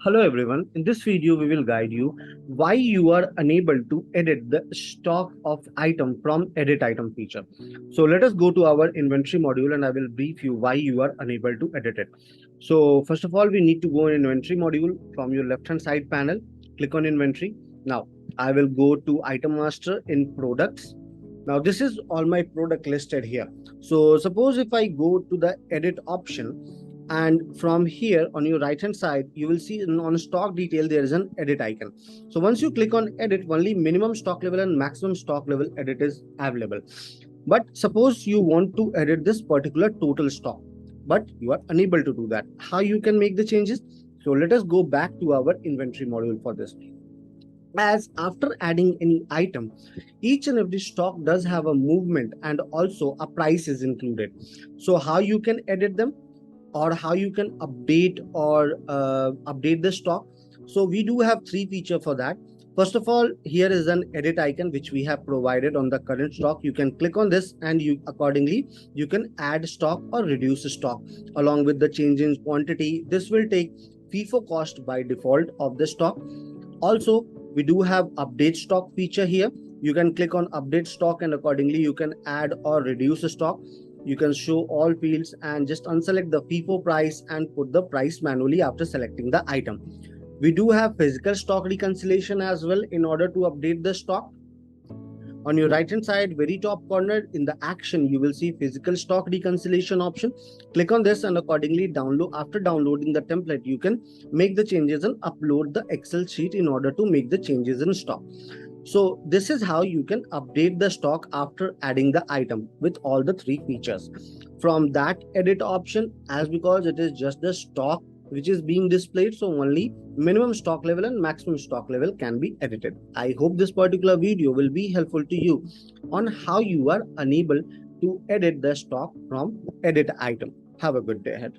Hello everyone, in this video we will guide you why you are unable to edit the stock of item from edit item feature. So let us go to our inventory module and I will brief you why you are unable to edit it. So first of all, we need to go in inventory module from your left hand side panel, click on inventory. Now I will go to item master in products. Now this is all my product listed here. So suppose if I go to the edit option, and from here on your right hand side you will see on stock detail there is an edit icon. So once you click on edit, only minimum stock level and maximum stock level edit is available. But suppose you want to edit this particular total stock, but you are unable to do that. How you can make the changes? So let us go back to our inventory module for this. As after adding any item, each and every stock does have a movement and also a price is included. So how you can edit them, or how you can update or update the stock? So we do have three features for that. First of all, here is an edit icon which we have provided on the current stock. You can click on this and you accordingly you can add stock or reduce stock along with the change in quantity. This will take FIFO cost by default of the stock. Also, we do have update stock feature here. You can click on update stock and accordingly you can add or reduce stock. You can show all fields and just unselect the FIFO price and put the price manually after selecting the item. We do have physical stock reconciliation as well in order to update the stock. On your right hand side, very top corner in the action, you will see physical stock reconciliation option. Click on this and accordingly download. After downloading the template, you can make the changes and upload the Excel sheet in order to make the changes in stock. So this is how you can update the stock after adding the item with all the three features. From that edit option, as because it is just the stock which is being displayed, so only minimum stock level and maximum stock level can be edited. I hope this particular video will be helpful to you on how you are unable to edit the stock from edit item. Have a good day ahead.